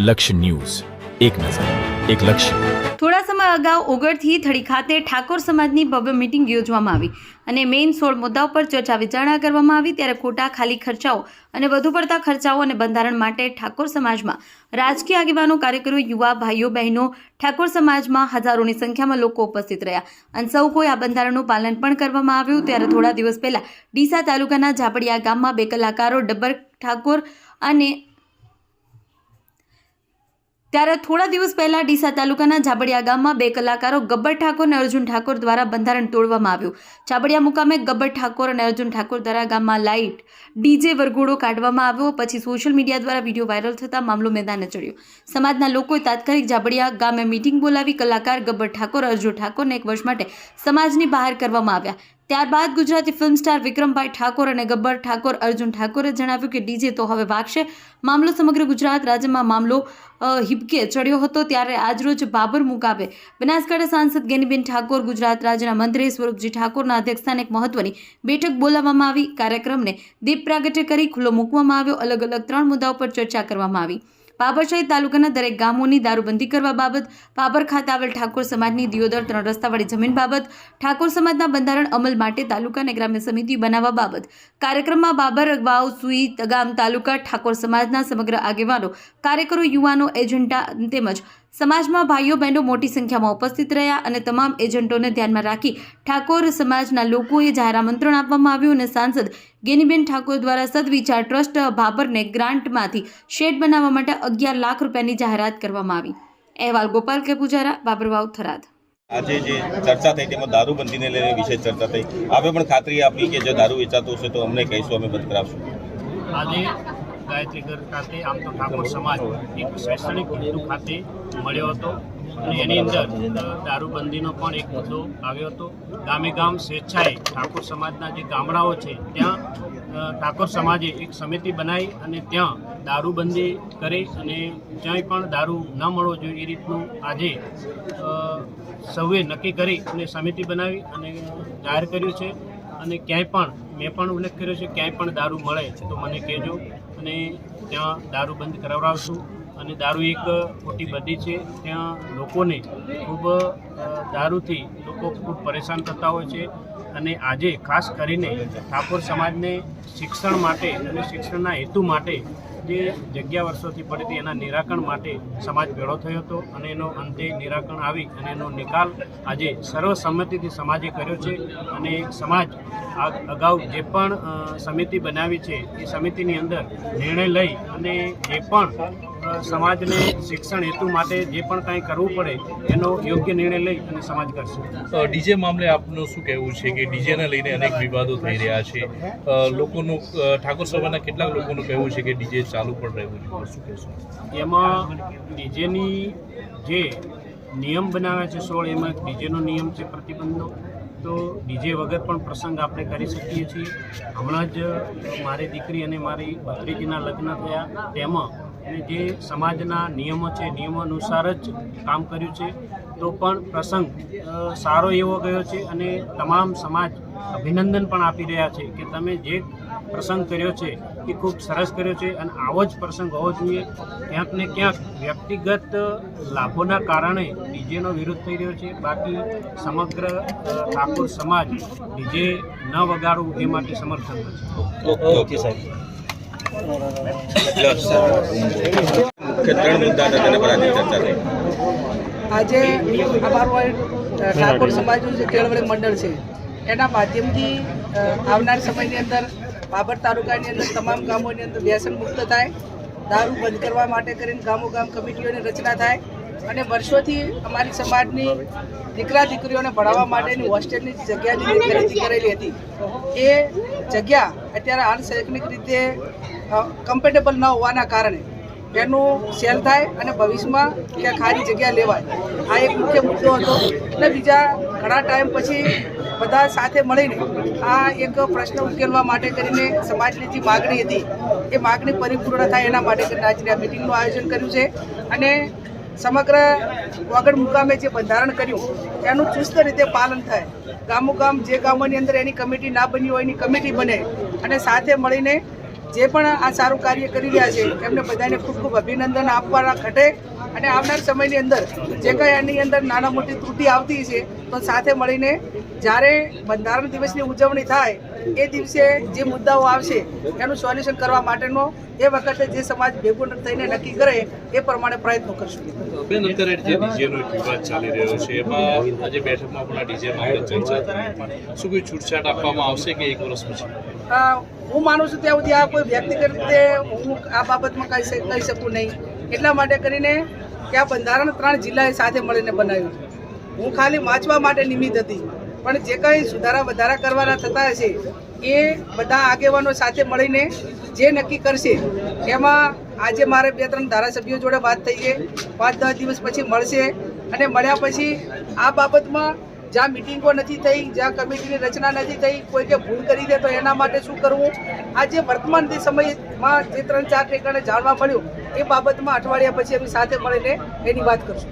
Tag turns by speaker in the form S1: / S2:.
S1: લક્ષ્ય ન્યૂઝ, એક નજર, એક લક્ષ્ય.
S2: થોડા સમય અગાઉ ઓગળથી થડી ખાતે ઠાકોર સમાજની ભવ્ય મિટિંગ યોજવામાં આવી અને મેઇન 16 મુદ્દાઓ પર ચર્ચા વિચારણા કરવામાં આવી. ત્યારે ખોટા ખાલી ખર્ચાઓ અને વધુ પડતા ખર્ચાઓ અને બંધારણ માટે ઠાકોર સમાજમાં રાજકીય આગેવાનો, કાર્યકરો, યુવા ભાઈઓ બહેનો, ઠાકોર સમાજમાં હજારોની સંખ્યામાં લોકો ઉપસ્થિત રહ્યા અને સૌ કોઈ આ બંધારણનું પાલન પણ કરવામાં આવ્યું. ત્યારે થોડા દિવસ પહેલા ડીસા તાલુકાના ઝાપડિયા ગામમાં 2 કલાકારો ડબ્બર ઠાકોર અને ડીસા તાલુકાના ઝાબડિયા ગામમાં 2 કલાકારો ગબ્બર ઠાકોર અને અર્જુન ઠાકોર દ્વારા બંધારણ તોડવામાં આવ્યું. ઝાબડિયા મુકામે ગબ્બર ઠાકોર અને અર્જુન ઠાકોર દ્વારા ગામમાં લાઇટ ડીજે વરઘોડો કાઢવામાં આવ્યો. પછી સોશિયલ મીડિયા દ્વારા વિડીયો વાયરલ થતા મામલો મેદાને ચડ્યો. સમાજના લોકોએ તાત્કાલિક ઝાબડિયા ગામે મીટિંગ બોલાવી કલાકાર ગબ્બર ઠાકોર, અર્જુન ઠાકોરને 1 વર્ષ માટે સમાજની બહાર કરવામાં આવ્યા. ત્યારબાદ ગુજરાતી ફિલ્મ સ્ટાર વિક્રમભાઈ ઠાકોર અને ગબ્બર ઠાકોર, અર્જુન ઠાકોરે જણાવ્યું કે ડીજે તો હવે વાગશે. મામલો સમગ્ર ગુજરાત રાજ્યમાં મામલો હિબકે ચડ્યો હતો. ત્યારે આજરોજ બાબર મુકામે બનાસકાંઠા સાંસદ ગેનીબેન ઠાકોર, ગુજરાત રાજ્યના મંત્રી સ્વરૂપજી ઠાકોરના અધ્યક્ષસ્થાને એક મહત્વની બેઠક બોલાવવામાં આવી. કાર્યક્રમને દીપ પ્રાગટ્ય કરી ખુલ્લો મૂકવામાં આવ્યો. અલગ અલગ 3 મુદ્દાઓ પર ચર્ચા કરવામાં આવી. બાબર સહિત તાલુકાના દરેક ગામોની દારૂબંધી કરવા બાબત, બાબર ખાતે આવેલ ઠાકોર સમાજની દિયોદર 3 રસ્તાવાળી જમીન બાબત, ઠાકોર સમાજના બંધારણ અમલ માટે તાલુકા અને ગ્રામ્ય સમિતિ બનાવવા બાબત. કાર્યક્રમમાં બાબર, વાવ, સુઈ, તગામ તાલુકા ઠાકોર સમાજના સમગ્ર આગેવાનો, કાર્યકરો, યુવાનો, એજન્ટા તેમજ સમાજમાં ભાઈઓ બહેનો મોટી સંખ્યામાં ઉપસ્થિત રહ્યા અને તમામ એજન્ટોને ધ્યાનમાં રાખી ઠાકોર સમાજના લોકોએ જાહેર આમંત્રણ આપવામાં આવ્યું અને સાંસદ ગેનીબેન ઠાકોર દ્વારા સદવિચાર ટ્રસ્ટ બાબરને ગ્રાન્ટમાંથી શેડ બનાવવા માટે 11 લાખ રૂપિયાની જાહેરાત કરવામાં આવી. અહેવાલ ગોપાલ કે પૂજારા, બાબરવાવ, થરાદ.
S3: આજે જે ચર્ચા થઈ તેમાં દારૂબંધીને લઈને વિશેષ ચર્ચા થઈ. આપે પણ ખાતરી આપી કે જો દારૂ વેચાતો હશે તો અમને કહીશું, અમે બંધ કરાવશું.
S4: આજે ગાયત્રીગર ખાતે આમ તો ઠાકોર સમાજ એક શૈક્ષણિક હેતુ ખાતે મળ્યો હતો અને એની અંદર દારૂબંધીનો પણ એક મુદ્દો આવ્યો હતો. ગામે ગામ સ્વેચ્છાએ ઠાકોર સમાજના જે ગામડાઓ છે ત્યાં ઠાકોર સમાજે એક સમિતિ બનાવી અને ત્યાં દારૂબંધી કરી અને ક્યાંય પણ દારૂ ન મળવો જોઈએ એ રીતનું આજે સૌએ નક્કી કરી અને સમિતિ બનાવી અને જાહેર કર્યું છે. અને ક્યાંય પણ મેં પણ ઉલ્લેખ કર્યો છે, ક્યાંય પણ દારૂ મળે તો મને કહેજો અને ત્યાં દારૂ બંધ કરાવડાવશું. અને દારૂ એક ખોટી બધી છે, ત્યાં લોકોને ખૂબ દારૂથી લોકો ખૂબ પરેશાન થતા હોય છે. અને આજે ખાસ કરીને ઠાકોર સમાજને શિક્ષણ માટે અને શિક્ષણના હેતુ માટે જે જગ્યા વર્ષોથી પડી હતી એના નિરાકરણ માટે સમાજ ભેળો થયો હતો અને એનો અંતે નિરાકરણ આવી અને એનો નિકાલ આજે સર્વસંમતિથી સમાજે કર્યો છે. અને સમાજ અગાઉ જે પણ સમિતિ બનાવી છે એ સમિતિની અંદર નિર્ણય લઈ અને જે પણ સમાજને શિક્ષણ હેતુ માટે જે પણ કાંઈ કરવું પડે એનો યોગ્ય નિર્ણય લઈ અને સમાજ કરશે.
S5: ડીજે મામલે આપનું શું કહેવું છે કે ડીજેને લઈને અનેક વિવાદો થઈ રહ્યા છે? લોકોનું ઠાકોર સભાના કેટલાક લોકોનું કહેવું છે કે ડીજે ચાલુ પણ રહેવું જોઈએ, શું કહેશો?
S4: એમાં ડીજેની જે નિયમ બનાવ્યા છે 16 એમાં ડીજેનો નિયમ છે પ્રતિબંધનો. તો ડીજે વગર પણ પ્રસંગ આપણે કરી શકીએ છીએ. હમણાં જ મારી દીકરી અને મારી ભત્રીજીના લગ્ન થયા તેમાં અને જે સમાજના નિયમો છે નિયમો અનુસાર જ કામ કર્યું છે તો પણ પ્રસંગ સારો એવો ગયો છે અને તમામ સમાજ અભિનંદન પણ આપી રહ્યા છે કે તમે જે પ્રસંગ કર્યો છે એ ખૂબ સરસ કર્યો છે અને આવો જ પ્રસંગ હોવો જોઈએ. ક્યાંક ને ક્યાંક વ્યક્તિગત લાભોના કારણે ડીજેનો વિરોધ થઈ રહ્યો છે. બાકી સમગ્ર ઠાકોર સમાજ ડીજે ન વગાડવું એ માટે સમર્થન છે.
S3: ઓકે સાહેબ. 3 મુદ્દા હતા તેના પર આજે ચર્ચા થઈ.
S6: આજે અમારું ઠાકોર સમાજનું જે કેળવણી મંડળ છે એના માધ્યમથી આવનાર સમયની અંદર બાબર તાલુકાની અંદર તમામ ગામોની અંદર વ્યસન મુક્ત થાય, દારૂ બંધ કરવા માટે કરીને ગામો ગામ કમિટીઓની રચના થાય અને વર્ષોથી અમારી સમાજની દીકરા દીકરીઓને ભણાવવા માટેની હોસ્ટેલની જગ્યાની ખરીદી કરેલી હતી એ જગ્યા અત્યારે હાલ શૈક્ષણિક રીતે કમ્ફર્ટેબલ ન હોવાના કારણે એનું સેલ થાય અને ભવિષ્યમાં ક્યાંક સારી જગ્યા લેવાય. આ એક મુખ્ય મુદ્દો હતો અને બીજા ઘણા ટાઈમ પછી બધા સાથે મળીને આ એક પ્રશ્ન ઉકેલવા માટે કરીને સમાજની જે માગણી હતી એ માગણી પરિપૂર્ણ થાય એના માટે કરીને આજની આ મિટિંગનું આયોજન કર્યું છે. અને સમગ્ર વાગડ મુકામે જે બંધારણ કર્યું એનું ચુસ્ત રીતે પાલન થાય. ગામો ગામ જે ગામોની અંદર એની કમિટી ના બની હોય એની કમિટી બને અને સાથે મળીને જે પણ આ સારું કાર્ય કરી રહ્યા છે એમને બધાને ખૂબ ખૂબ અભિનંદન આપવાના ઘટે અને આવનાર સમયની અંદર જે કંઈ આની અંદર નાના મોટી ત્રુટિ આવતી છે તો સાથે મળીને જ્યારે બંધારણ દિવસની ઉજવણી થાય એ દિવસે જે મુદ્દાઓ આવશે એનું સોલ્યુશન કરવા માટેનો એ વખતે જે સમાજ ભેગો થઈને નક્કી કરે એ પ્રમાણે પ્રયત્નો કરશું.
S5: બેન, અત્યારે જે ડીજેનો એક વિવાદ ચાલી રહ્યો છે એમાં આજે બેઠકમાં પણ આ ડીજે મામલે ચર્ચા થઈ. શું કોઈ છૂટછાટ આપવામાં આવશે કે 1 વર્ષ પછી?
S6: હું માનું છું ત્યાં સુધી આ કોઈ વ્યક્તિગત રીતે હું આ બાબતમાં કહી શકું નહીં. એટલા માટે કરીને કે આ બંધારણ 3 જિલ્લાએ સાથે મળીને બનાવ્યું છે. હું ખાલી વાંચવા માટે નિમિત્ત હતી, પણ જે કંઈ સુધારા વધારા કરવાના થતા હશે એ બધા આગેવાનો સાથે મળીને જે નક્કી કરશે એમાં આજે મારે 2-3 ધારાસભ્યો જોડે વાત થઈ છે. 5-10 દિવસ પછી મળશે અને મળ્યા પછી આ બાબતમાં જ્યાં મિટિંગો નથી થઈ, જ્યાં કમિટીની રચના નથી થઈ, કોઈ કે ભૂલ કરી દે તો એના માટે શું કરવું, આ જે વર્તમાન જે સમયમાં જે 3-4 ઠેકાણે જાણવા મળ્યું એ બાબતમાં અઠવાડિયા પછી અમે સાથે મળીને એની વાત કરશું.